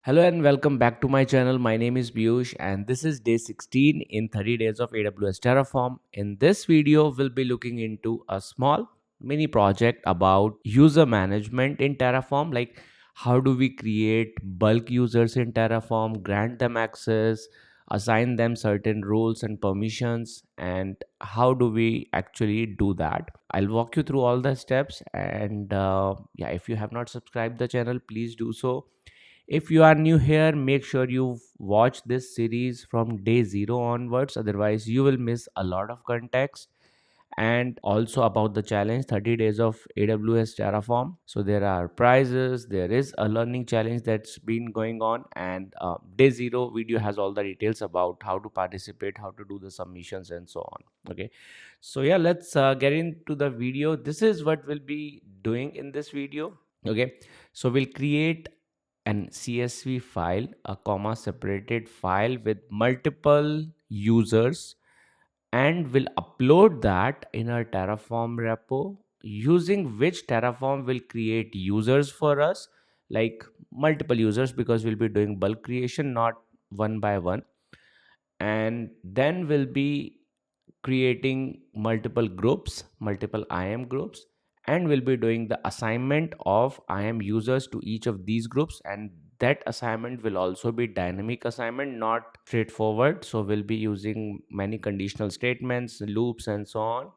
Hello and welcome back to my channel. My name is Piyush and this is day 16 in 30 days of AWS Terraform. In this video, we'll be looking into a small mini project about user management in Terraform. Like how do we create bulk users in Terraform, grant them access, assign them certain roles and permissions, and how do we actually do that. I'll walk you through all the steps and yeah, if you have not subscribed the channel, please do so. If you are new here, make sure you watch this series from day 0 onwards, otherwise you will miss a lot of context. And also about the challenge 30 days of AWS Terraform. So there are prizes, there is a learning challenge that's been going on, and day 0 video has all the details about how to participate, how to do the submissions and so on. Okay, so yeah, let's get into the video. This is what we'll be doing in this video. Okay, so we'll create an CSV file, a comma separated file with multiple users, and we'll upload that in our Terraform repo, using which Terraform will create users for us, like multiple users, because we'll be doing bulk creation, not one by one. And then we'll be creating multiple groups, multiple IAM groups, and we'll be doing the assignment of IAM users to each of these groups. And that assignment will also be dynamic assignment, not straightforward. So we'll be using many conditional statements, loops, and so on.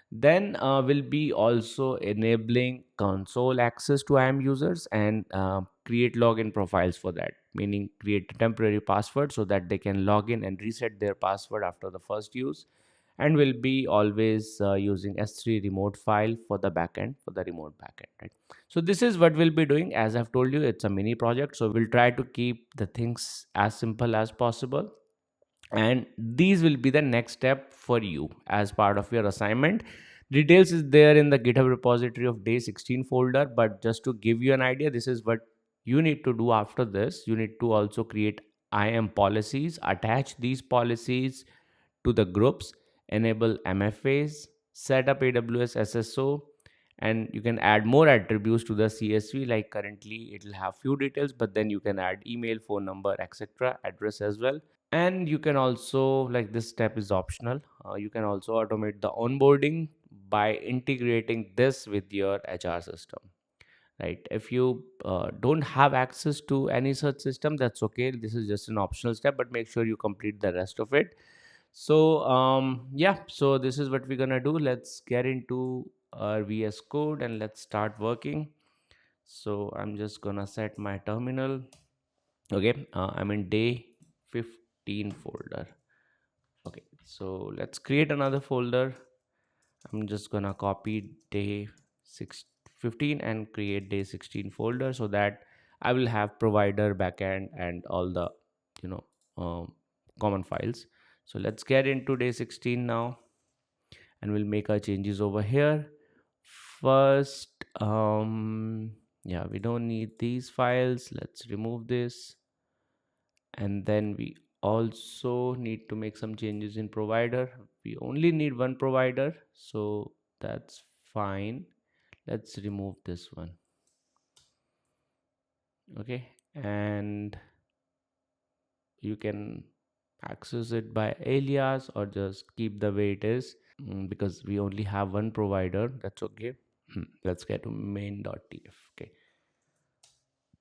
Then we'll be also enabling console access to IAM users and create login profiles for that, meaning create a temporary password so that they can log in and reset their password after the first use. And we'll be always using S3 remote file for the backend, for the remote backend, right? So this is what we'll be doing. As I've told you, it's a mini project, so we'll try to keep the things as simple as possible. And these will be the next step for you as part of your assignment. Details is there in the GitHub repository of day 16 folder, but just to give you an idea, this is what you need to do after this. You need to also create IAM policies, attach these policies to the groups, enable MFAs, set up AWS SSO, and you can add more attributes to the CSV. Like currently it will have few details, but then you can add email, phone number, etc., address as well. And you can also, like, this step is optional, you can also automate the onboarding by integrating this with your HR system, right? If you don't have access to any such system, that's okay, this is just an optional step, but make sure you complete the rest of it. So yeah, so this is what we're gonna do. Let's get into our VS code and let's start working. So I'm just gonna set my terminal. Okay, I'm in day 15 folder. Okay, so let's create another folder. I'm just gonna copy day 15 and create day 16 folder, so that I will have provider, backend, and all the you know common files. So let's get into day 16 now, and we'll make our changes over here. First, yeah, we don't need these files. Let's remove this. And then we also need to make some changes in provider. We only need one provider, so that's fine. Let's remove this one. Okay, and you can access it by alias or just keep the way it is, because we only have one provider. That's okay. Let's get to main.tf. Okay,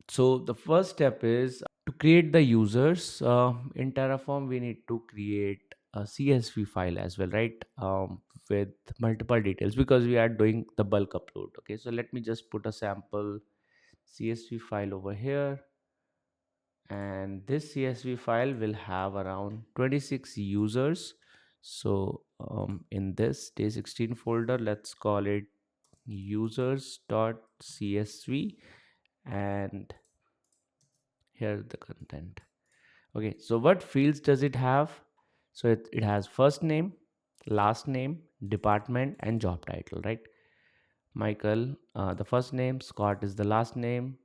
so the first step is to create the users. In Terraform we need to create a CSV file as well, right? With multiple details, because we are doing the bulk upload. Okay, so let me just put a sample CSV file over here, and this CSV file will have around 26 users. So in this day 16 folder, let's call it users.csv, and here's the content. Okay, so what fields does it have? So it has first name, last name, department, and job title, right? Michael, the first name, Scott is the last name,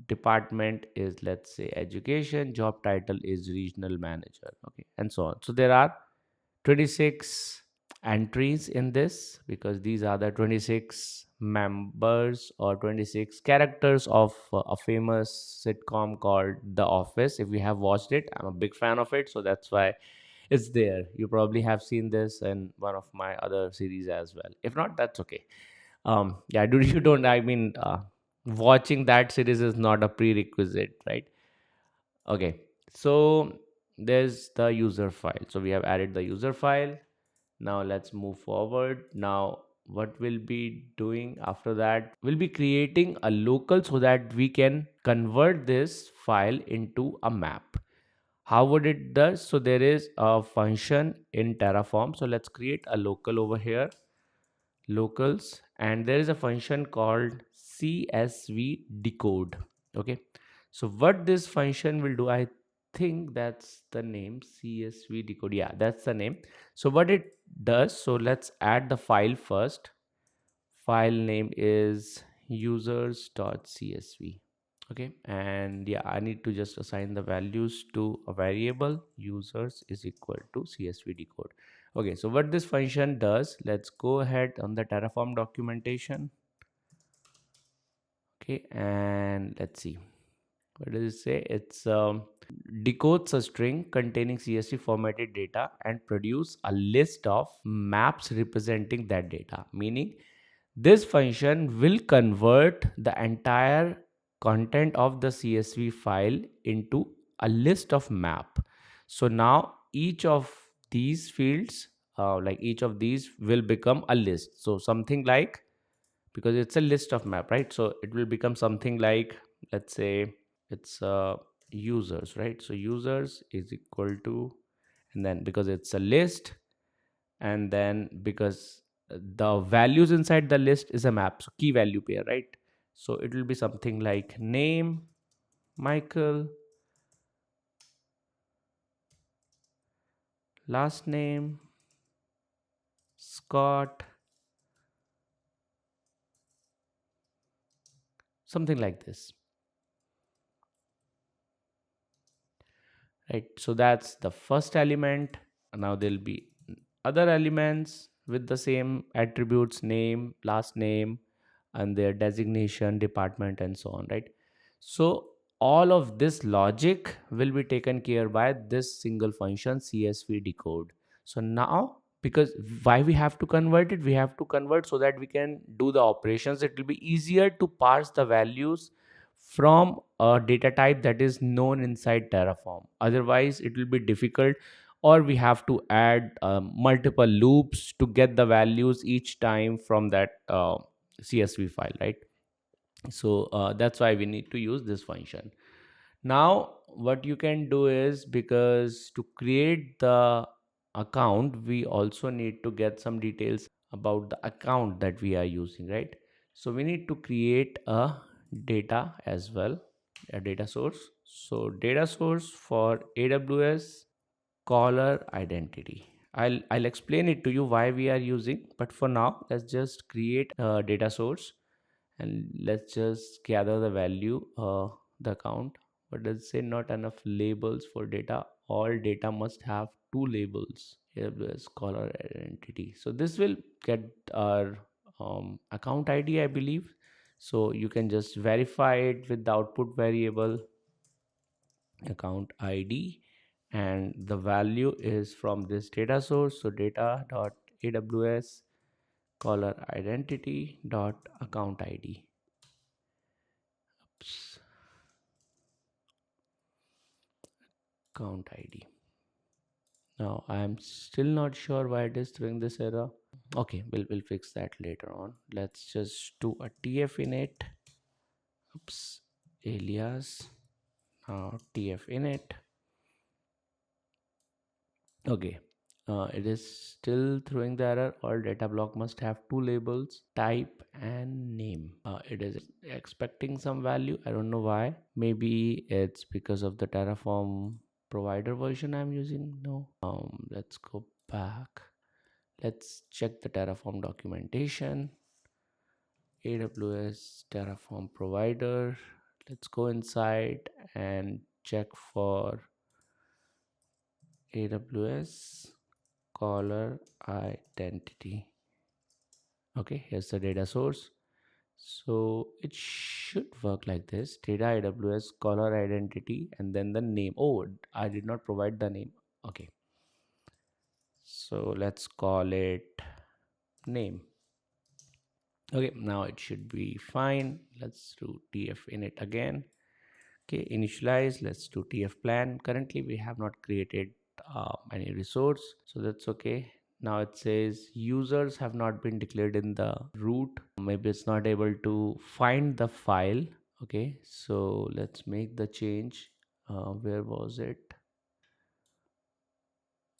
department is, let's say, education, job title is regional manager, okay, and so on. So there are 26 entries in this, because these are the 26 members or 26 characters of a famous sitcom called The Office. If you have watched it, I'm a big fan of it, so that's why it's there. You probably have seen this in one of my other series as well. If not, that's okay. Yeah, do you don't I mean watching that series is not a prerequisite, right? Okay, so there's the user file. So we have added the user file. Now let's move forward. Now what we'll be doing after that, we'll be creating a local so that we can convert this file into a map. How would it does? So there is a function in Terraform. So let's create a local over here, locals, and there is a function called CSV decode. Okay, so what this function will do, I think that's the name, CSV decode. Yeah, that's the name. So what it does, so let's add the file first. File name is users.csv. Okay, and yeah, I need to just assign the values to a variable. Users is equal to CSV decode. Okay, so what this function does, let's go ahead on the Terraform documentation. Okay, and let's see, what does it say? It's decodes a string containing CSV formatted data and produce a list of maps representing that data. Meaning this function will convert the entire content of the CSV file into a list of map. So now each of these fields, like each of these will become a list. So something like, because it's a list of map, right? So it will become something like, let's say it's users, right? So users is equal to, and then because it's a list, and then because the values inside the list is a map, so key value pair, right? So it will be something like name Michael, last name Scott, something like this, right? So that's the first element. Now there'll be other elements with the same attributes, name, last name, and their designation, department, and so on, right? So all of this logic will be taken care by this single function CSV decode. So now, because why we have to convert it, we have to convert so that we can do the operations. It will be easier to parse the values from a data type that is known inside Terraform. Otherwise it will be difficult, or we have to add multiple loops to get the values each time from that CSV file, right? So that's why we need to use this function. Now what you can do is, because to create the account we also need to get some details about the account that we are using, right? So we need to create a data as well, a data source. So data source for AWS caller identity. I'll explain it to you why we are using, but for now let's just create a data source and let's just gather the value, the account. But does it say not enough labels for data? All data must have two labels. AWS caller identity. So this will get our account ID, I believe. So you can just verify it with the output variable account ID, and the value is from this data source. So data dot AWS caller identity dot account ID. Oops. Account ID. Now I'm still not sure why it is throwing this error. Okay, we'll fix that later on. Let's just do a tf init. Oops, alias. Now tf init. Okay, it is still throwing the error. All data block must have two labels, type and name. It is expecting some value. I don't know why. Maybe it's because of the Terraform provider version I'm using. No. Let's go back. Let's check the Terraform documentation. AWS Terraform provider. Let's go inside and check for AWS caller identity. Okay, here's the data source. So it should work like this: data AWS caller identity and then the name. Oh, I did not provide the name. Okay, so let's call it name. Okay, now it should be fine. Let's do tf init again. Okay, initialize. Let's do tf plan. Currently we have not created any resource, so that's okay. Now it says users have not been declared in the root. Maybe it's not able to find the file. Okay, so let's make the change. Where was it?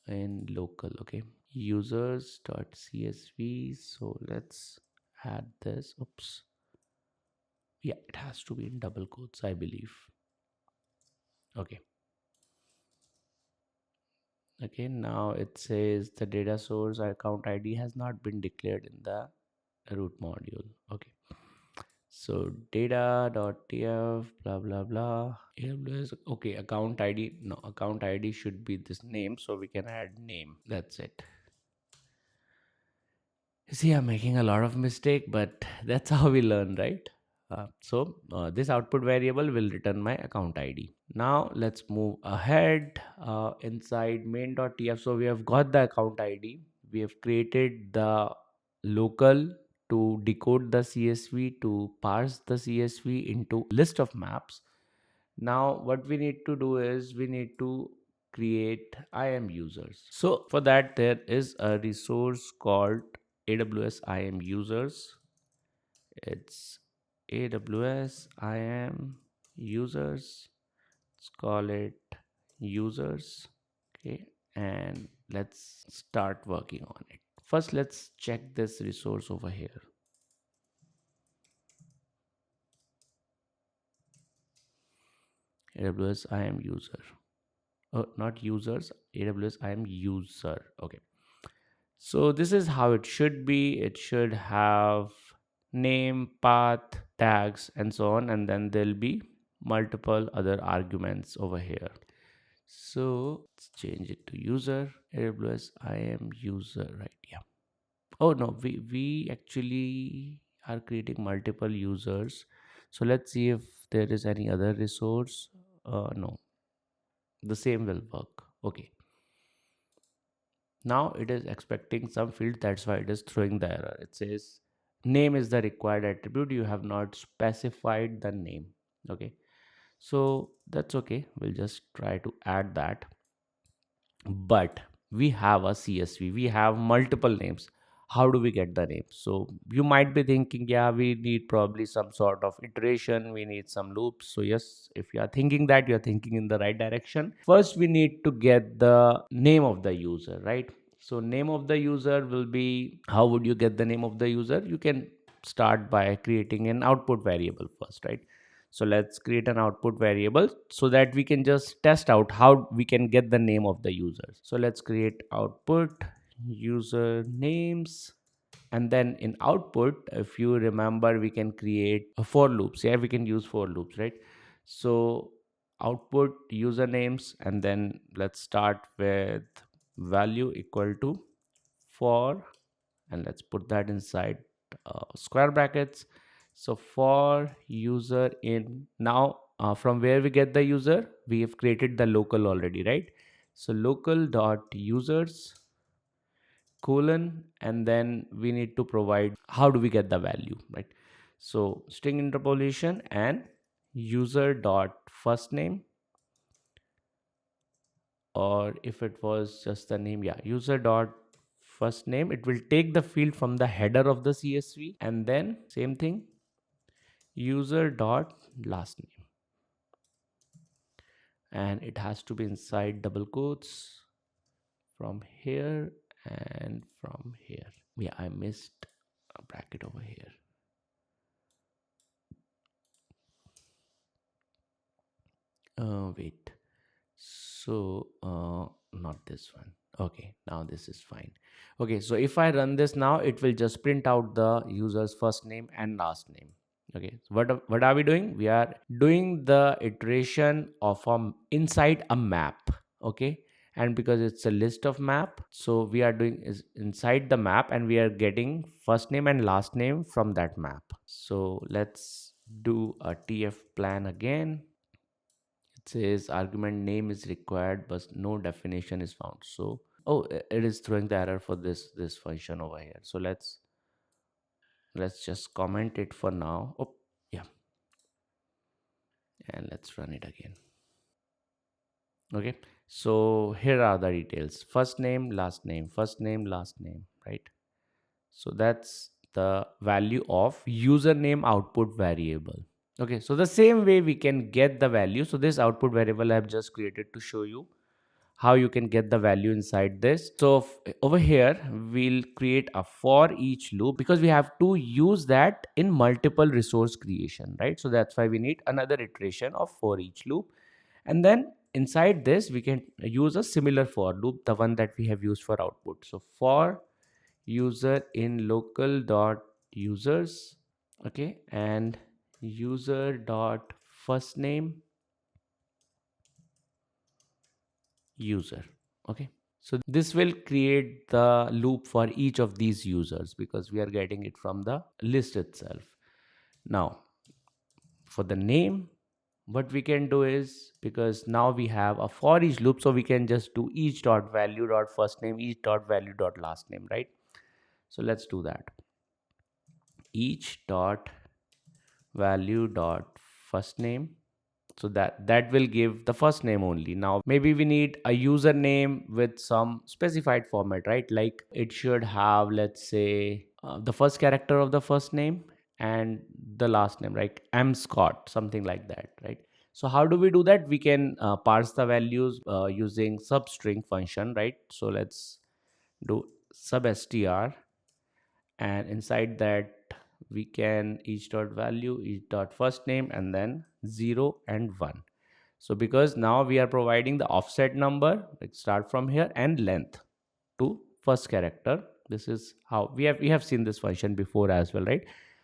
In local. Okay, users.csv. So let's add this. Oops. Yeah, it has to be in double quotes, I believe. Okay. Okay, now it says the data source account ID has not been declared in the root module. Okay, so data.tf blah blah blah AWS. Okay, account ID. No, account ID should be this name, so we can add name. That's it. See, I'm making a lot of mistake, but that's how we learn, right? This output variable will return my account ID. Now let's move ahead inside main.tf. So we have got the account ID. We have created the local to decode the CSV, to parse the CSV into list of maps. Now what we need to do is we need to create IAM users. So for that there is a resource called AWS IAM users. It's AWS IAM users. Let's call it users. Okay, and let's start working on it. First, let's check this resource over here. AWS IAM user. Oh, not users. AWS IAM user. Okay. So this is how it should be. It should have name, path, tags, and so on, and then there'll be multiple other arguments over here. So let's change it to user. AWS IAM user, right? Yeah. Oh no, we actually are creating multiple users. So let's see if there is any other resource. No, the same will work. Okay. Now it is expecting some field, that's why it is throwing the error. It says name is the required attribute, you have not specified the name. Okay, so that's okay, we'll just try to add that. But we have a CSV, we have multiple names. How do we get the name? So you might be thinking, yeah, we need probably some sort of iteration, we need some loops. So yes, if you are thinking that, you are thinking in the right direction. First we need to get the name of the user, right? So name of the user will be, how would you get the name of the user? You can start by creating an output variable first, right? So let's create an output variable so that we can just test out how we can get the name of the users. So let's create output user names, and then in output, if you remember, we can create a for loops. Yeah, we can use for loops, right? So output usernames, and then let's start with value equal to for, and let's put that inside square brackets. So for user in, now from where we get the user, we have created the local already, right? So local dot users colon, and then we need to provide how do we get the value, right? So string interpolation and user dot first name, or if it was just the name, yeah, user dot first name, it will take the field from the header of the CSV, and then same thing, user dot last name, and it has to be inside double quotes from here and from here. Yeah, I missed a bracket over here. Wait, so not this one. Okay, now this is fine. Okay, so if I run this now, it will just print out the user's first name and last name. Okay, so what are we doing? We are doing the iteration of inside a map. Okay, and because it's a list of map, so we are doing is inside the map and we are getting first name and last name from that map. So let's do a tf plan again. It says argument name is required but no definition is found. So it is throwing the error for this function over here. So let's just comment it for now. Oh yeah, and let's run it again. Okay, so here are the details: first name, last name, first name, last name, right? So that's the value of username output variable. Okay, so the same way we can get the value. So this output variable I have just created to show you how you can get the value inside this. So over here we'll create a for each loop because we have to use that in multiple resource creation, right? So that's why we need another iteration of for each loop. And then inside this we can use a similar for loop, the one that we have used for output. So for user in local dot users, okay, and user dot first name user. Okay, so this will create the loop for each of these users because we are getting it from the list itself. Now for the name, what we can do is, because now we have a for each loop, so we can just do each dot value dot first name, each dot value dot last name, right? So let's do that. Each dot value dot first name, so that will give the first name only. Now maybe we need a username with some specified format, right? Like it should have, let's say, the first character of the first name and the last name, like 𝗵𝗀, something like that, right? So how do we do that? We can parse the values using substring function, right? So let's do substr, and inside that we can each dot value, each dot first name, and then 0 and 1. So because now we are providing the offset number, like start from here, and length to first character. This is how we have seen this function before as well, right?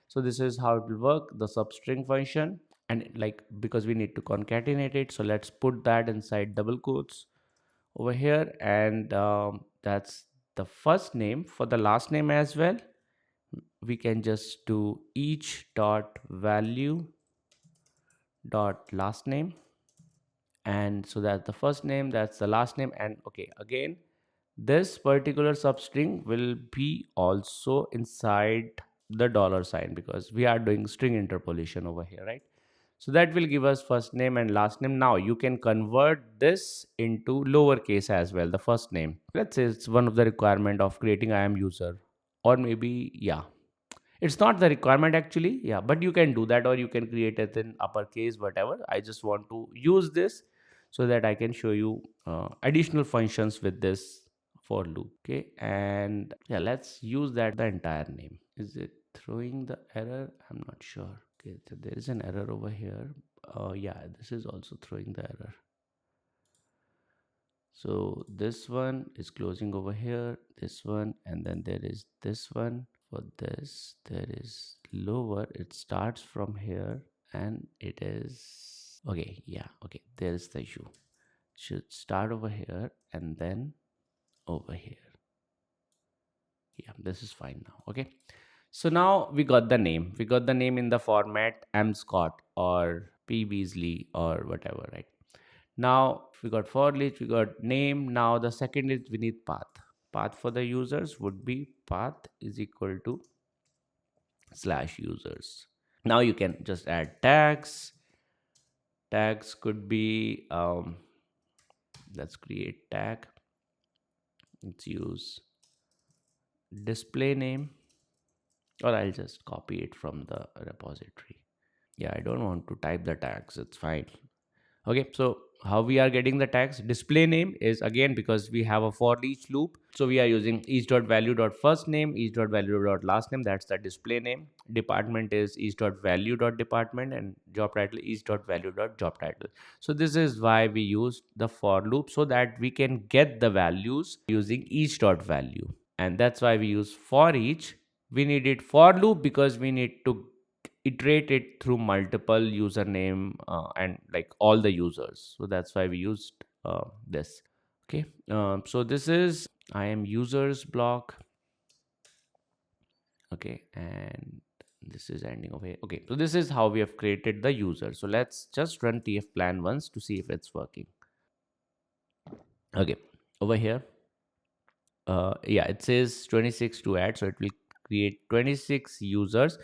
So this is how it will work, the substring function. And like, because we need to concatenate it, so let's put that inside double quotes over here. And that's the first name. For the last name as well, we can just do each dot value dot last name, and so that's the first name, that's the last name. And okay, again this particular substring will be also inside the dollar sign because we are doing string interpolation over here, right? So that will give us first name and last name. Now you can convert this into lowercase as well, the first name. Let's say it's one of the requirement of creating IAM user, or maybe, yeah, it's not the requirement actually, yeah, but you can do that, or you can create it in uppercase, whatever. I just want to use this so that I can show you additional functions with this for loop. Okay, and yeah, let's use that the entire name. Is it throwing the error? I'm not sure. Okay, so there is an error over here. Yeah, this is also throwing the error. So this one is closing over here, this one, and then there is this one. For this there is lower, it starts from here and it is okay. Yeah, okay, there is the issue. Should start over here and then over here. Yeah, this is fine now. Okay, so now we got the name. We got the name in the format 𝗵𝗀 or 𝗵𝗵𝗧 or whatever, right? Now we got for each, we got name. Now the second is we need path. Path for the users would be path is equal to /users. Now you can just add tags. Tags could be let's create tag. Let's use display name, or I'll just copy it from the repository. Yeah, I don't want to type the tags, it's fine. Okay, so how we are getting the tags? Display name is, again, because we have a for each loop, so we are using each dot value dot first name, each dot value dot last name, that's the display name. Department is each dot value dot department, and job title each dot value dot job title. So this is why we use the for loop, so that we can get the values using each dot value. And that's why we use for each. We need it for loop because we need to iterate it through multiple username and like all the users. So that's why we used this. Okay, so this is IAM users block. Okay, and this is ending over here. Okay, so this is how we have created the user. So let's just run tfplan once to see if it's working. Okay, over here, yeah, it says 26 to add, so it will create 26 users,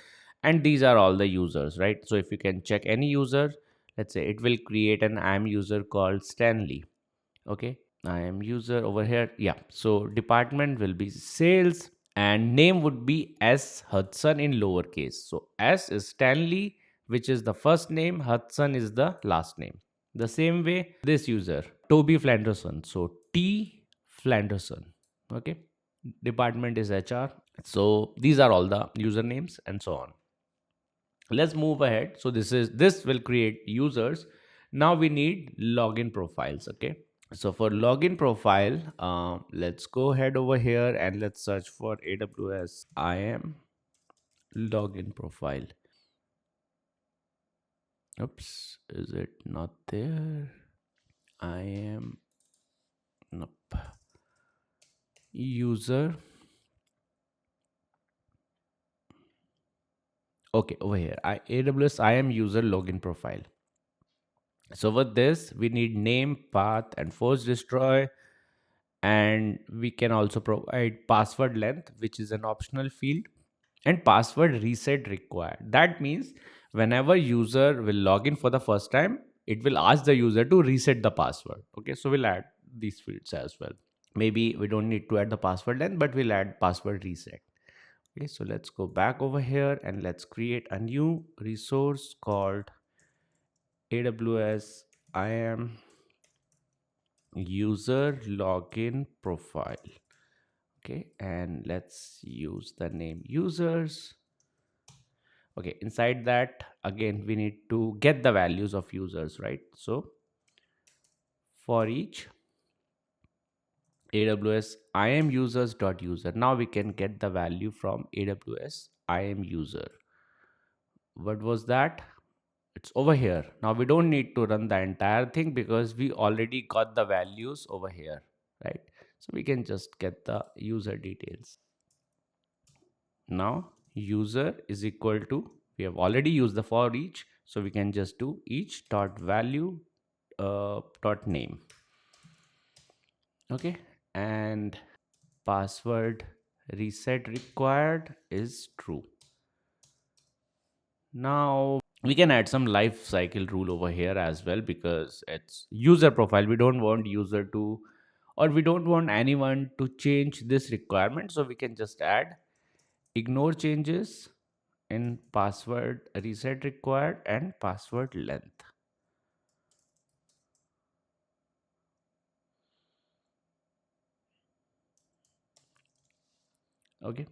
and these are all the users, right? So if you can check any user, let's say it will create an IAM user called Stanley. Okay, IAM user over here, yeah. So department will be sales, and name would be S Hudson in lowercase. So S is Stanley, which is the first name, Hudson is the last name. The same way this user 𝗵𝗵𝗆𝗃, so T Flanderson. Okay, department is HR. So these are all the usernames and so on. Let's move ahead. So this will create users. Now we need login profiles. Okay, so for login profile, let's go ahead over here and let's search for AWS IAM login profile. Oops, is it not there? IAM, nope. User. Okay, over here, AWS IAM user login profile. So with this, we need name, path, and force destroy. And we can also provide password length, which is an optional field, and password reset required. That means whenever user will log in for the first time, it will ask the user to reset the password. Okay, so we'll add these fields as well. Maybe we don't need to add the password length, but we'll add password reset. Okay, so let's go back over here and let's create a new resource called AWS IAM user login profile. Okay, and let's use the name users. Okay, inside that, again, we need to get the values of users, right? So for each AWS IAM users.user, now we can get the value from AWS IAM user. What was that? It's over here. Now we don't need to run the entire thing because we already got the values over here, right? So we can just get the user details. Now user is equal to, we have already used the for each, so we can just do each dot value dot name. Okay, and password reset required is true. Now we can add some life cycle rule over here as well, because it's user profile. We don't want user to, or we don't want anyone to change this requirement, so we can just add ignore changes in password reset required and password length. Okay,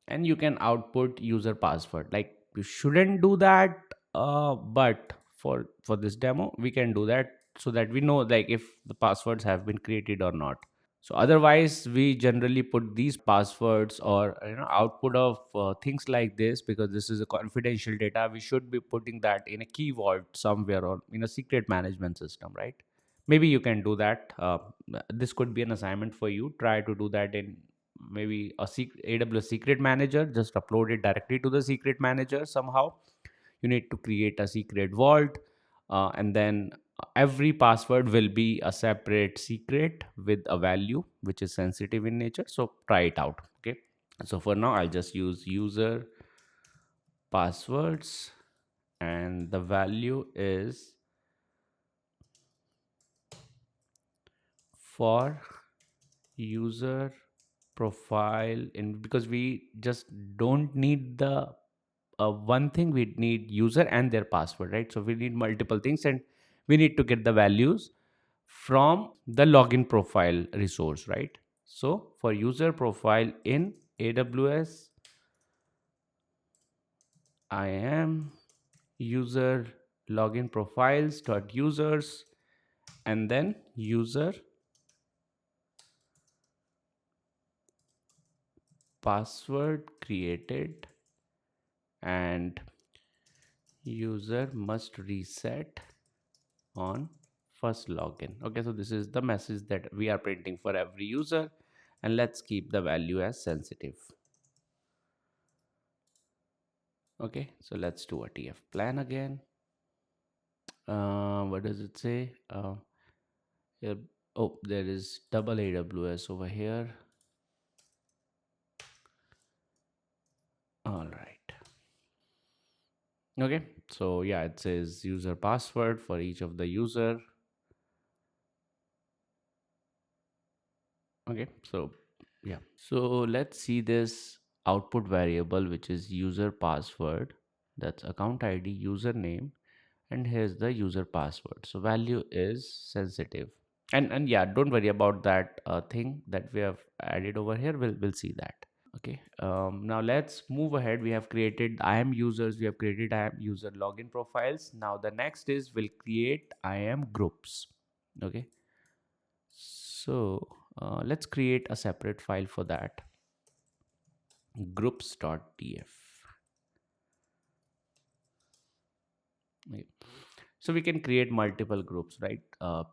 and you can output user password. Like, you shouldn't do that, but for this demo we can do that, so that we know like if the passwords have been created or not. So otherwise we generally put these passwords or output of things like this, because this is a confidential data. We should be putting that in a key vault somewhere or in a secret management system, right? Maybe you can do that. This could be an assignment for you. Try to do that in maybe a AWS secret manager. Just upload it directly to the secret manager somehow. You need to create a secret vault, and then every password will be a separate secret with a value which is sensitive in nature. So try it out. Okay, so for now I'll just use user passwords, and the value is for user profile, in because we just don't need the one thing. We need user and their password, right? So we need multiple things, and we need to get the values from the login profile resource, right? So for user profile in AWS IAM user login profiles dot users, and then user password created, and user must reset on first login. Okay, so this is the message that we are printing for every user, and let's keep the value as sensitive. Okay, so let's do a TF plan again. What does it say? Yeah, oh, there is double AWS over here. All right. Okay, so yeah, it says user password for each of the user. Okay, so yeah, so let's see this output variable, which is user password. That's account ID, username, and here's the user password. So value is sensitive, and yeah, don't worry about that thing that we have added over here. We'll see that. Okay, now let's move ahead. We have created IAM users, we have created IAM user login profiles. Now the next is we'll create IAM groups. Okay, so let's create a separate file for that, groups.tf. Okay. So we can create multiple groups, right?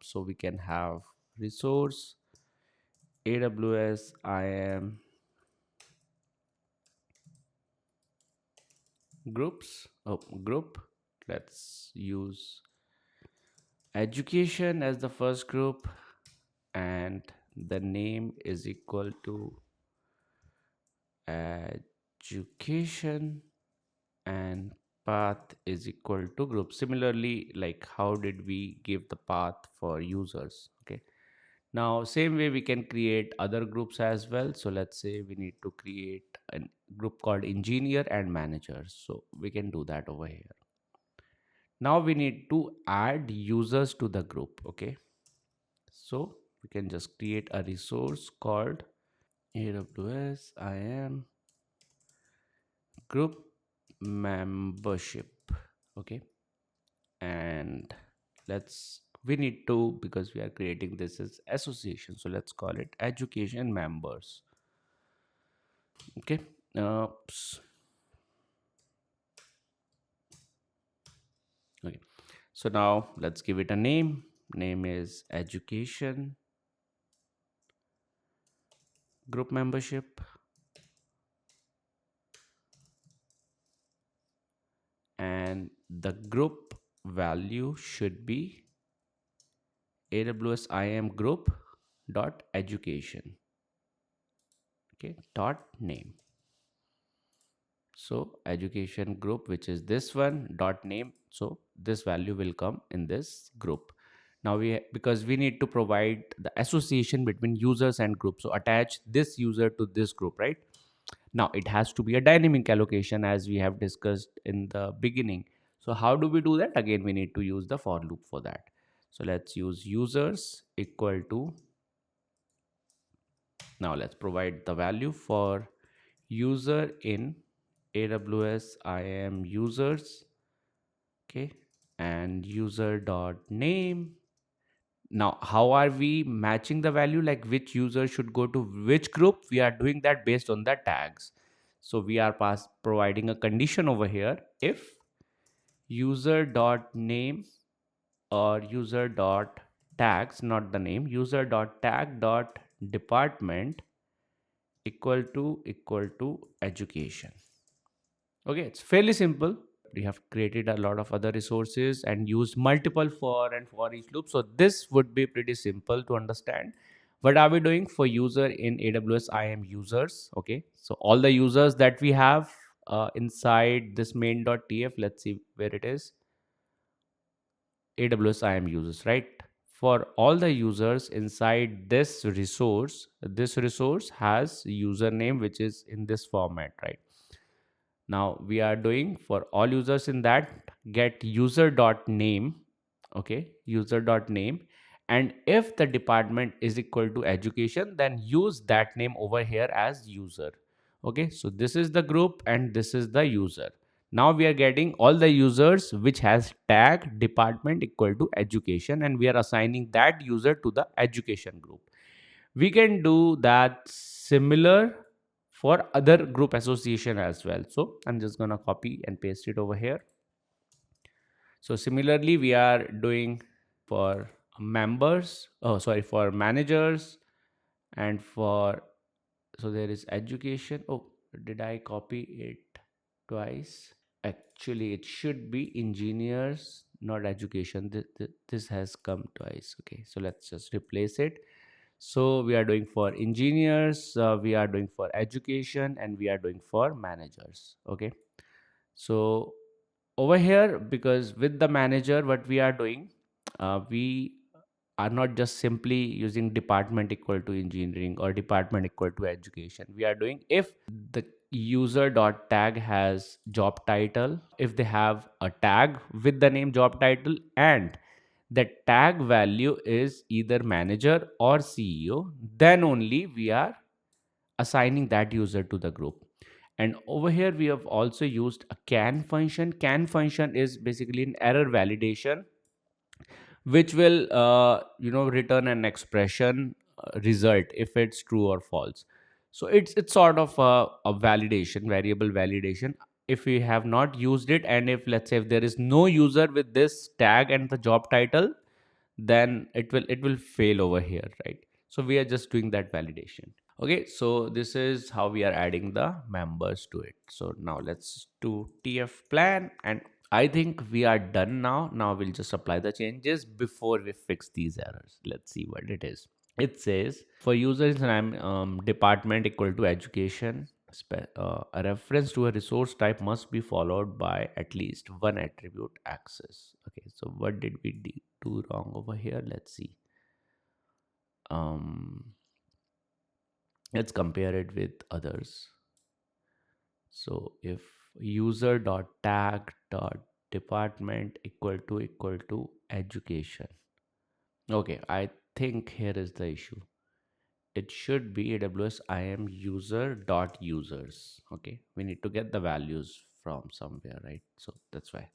So we can have resource, AWS IAM groups. Oh, group. Let's use education as the first group, and the name is equal to education, and path is equal to group. Similarly, like how did we give the path for users? Okay, now same way we can create other groups as well. So let's say we need to create a group called engineer and managers, so we can do that over here. Now we need to add users to the group. Okay, so we can just create a resource called AWS IAM group membership. Okay, and we need to, because we are creating this as association, so let's call it education members. Okay, okay, so now let's give it a name. Name is education group membership, and the group value should be AWS IAM group dot education. Okay, dot name. So education group, which is this one, dot name, so this value will come in this group. Now because we need to provide the association between users and groups, so attach this user to this group, right? Now it has to be a dynamic allocation, as we have discussed in the beginning. So how do we do that? Again, we need to use the for loop for that. So let's use users equal to, now let's provide the value for user in AWS IAM users. Okay, and user dot name. Now how are we matching the value, like which user should go to which group? We are doing that based on the tags. So we are providing a condition over here. If user dot name or user dot tags, not the name, user dot tag dot department equal to education. Okay, it's fairly simple. We have created a lot of other resources and used multiple for and for each loop. So this would be pretty simple to understand. What are we doing for user in AWS IAM users? Okay, so all the users that we have inside this main.tf, let's see where it is. AWS IAM users, right? For all the users inside this resource has username, which is in this format, right? Now we are doing for all users in that, get user.name. Okay, user.name, and if the department is equal to education, then use that name over here as user. Okay, so this is the group and this is the user. Now we are getting all the users which has tag department equal to education, and we are assigning that user to the education group. We can do that similar for other group association as well. So I'm just gonna copy and paste it over here. So similarly, we are doing for members, for managers, and for, so there is education. Oh, did I copy it twice? Actually, it should be engineers, not education. This has come twice. Okay, so let's just replace it. So we are doing for engineers, we are doing for education, and we are doing for managers. Okay, so over here, because with the manager, what we are doing, we are not just simply using department equal to engineering or department equal to education. We are doing if the user dot tag has job title, if they have a tag with the name job title, and the tag value is either manager or CEO, then only we are assigning that user to the group. And over here we have also used a can function. Can function is basically an error validation, which will return an expression result if it's true or false. So it's sort of a validation, variable validation. If we have not used it, and if, let's say, if there is no user with this tag and the job title, then it will fail over here, right? So we are just doing that validation. Okay, so this is how we are adding the members to it. So now let's do TF plan, and I think we are done now. Now we'll just apply the changes before we fix these errors. Let's see what it is. It says for users name department equal to education, a reference to a resource type must be followed by at least one attribute access. Okay, so what did we do wrong over here? Let's see. Let's compare it with others. So if user dot tag dot department equal to education. Okay, I think here is the issue. It should be AWS IAM user dot users. Okay, we need to get the values from somewhere, right? So that's why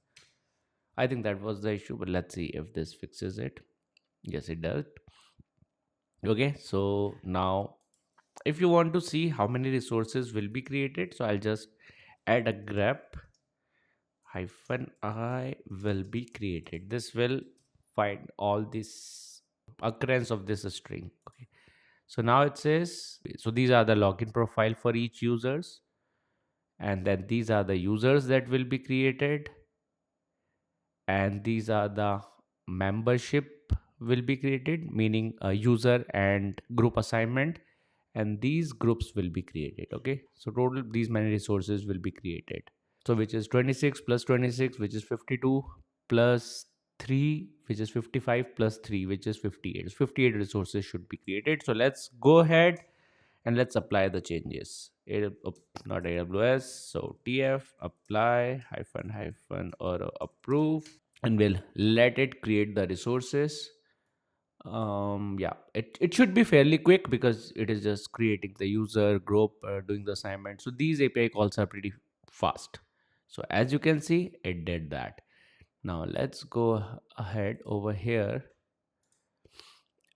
I think that was the issue, but let's see if this fixes it. Yes, it does. Okay, so now if you want to see how many resources will be created, so I'll just add a grep hyphen I will be created. This will find all this occurrence of this string. Okay, so now it says, so these are the login profile for each users, and then these are the users that will be created, and these are the membership will be created, meaning a user and group assignment, and these groups will be created. Okay, so total these many resources will be created. So which is 26 plus 26, which is 52, plus 3, which is 55, plus 3, which is 58. 58 resources should be created. So let's go ahead and let's apply the changes. Not AWS, so TF apply hyphen or approve, and we'll let it create the resources. Yeah, it should be fairly quick because it is just creating the user group, doing the assignment. So these API calls are pretty fast. So as you can see, it did that. Now let's go ahead over here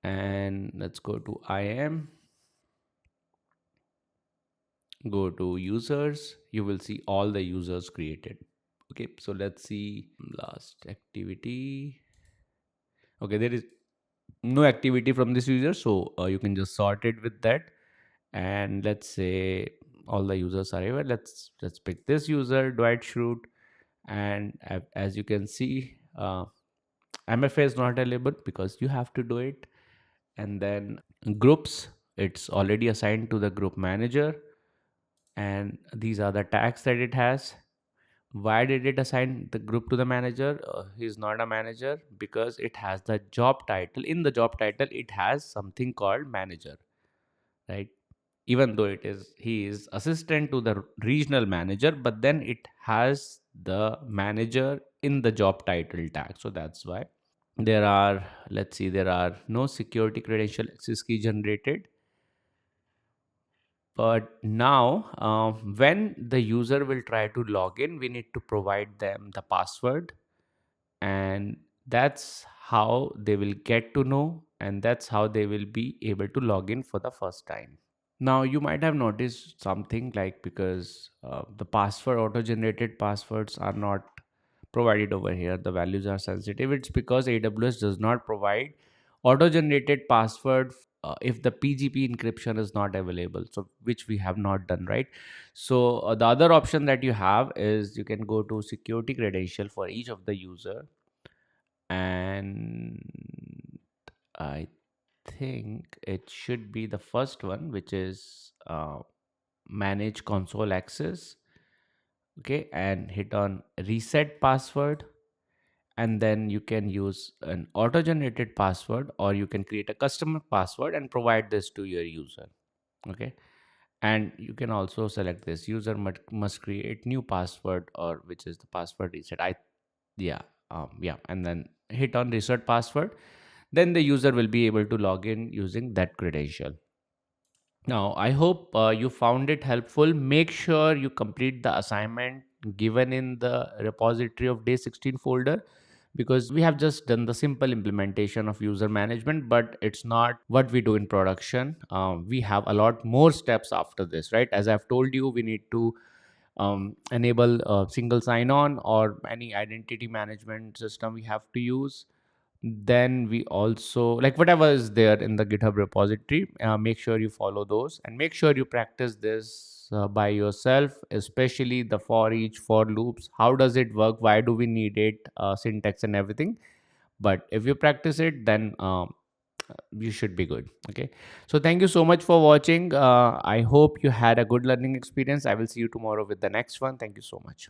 and let's go to IAM, go to users. You will see all the users created. Okay, so let's see last activity. Okay, there is no activity from this user, so you can just sort it with that. And let's say all the users are here. Let's pick this user, Dwight Schrute, and as you can see, MFA is not available because you have to do it. And then groups, it's already assigned to the group manager, and these are the tags that it has. Why did it assign the group to the manager? He's not a manager because it has the job title. In the job title, it has something called manager, right? Even though he is assistant to the regional manager, but then it has the manager in the job title tag. So that's why there are, let's see, there are no security credential access key generated. But now when the user will try to log in, we need to provide them the password, and that's how they will get to know, and that's how they will be able to log in for the first time. Now you might have noticed something, like because the password auto-generated passwords are not provided over here, the values are sensitive. It's because AWS does not provide auto-generated password if the PGP encryption is not available, so which we have not done, right? So the other option that you have is you can go to security credential for each of the user, and I think it should be the first one, which is manage console access. Okay, and hit on reset password, and then you can use an auto generated password, or you can create a custom password and provide this to your user. Okay, and you can also select this user must create new password, or which is the password reset. Yeah, and then hit on reset password. Then the user will be able to log in using that credential. Now, I hope you found it helpful. Make sure you complete the assignment given in the repository of day 16 folder, because we have just done the simple implementation of user management, but it's not what we do in production. We have a lot more steps after this, right? As I've told you, we need to enable a single sign-on or any identity management system we have to use. Then we also, like, whatever is there in the GitHub repository, make sure you follow those, and make sure you practice this by yourself, especially the for each, for loops. How does it work? Why do we need it? Syntax and everything. But if you practice it, then you should be good. Okay, so thank you so much for watching. I hope you had a good learning experience. I will see you tomorrow with the next one. Thank you so much.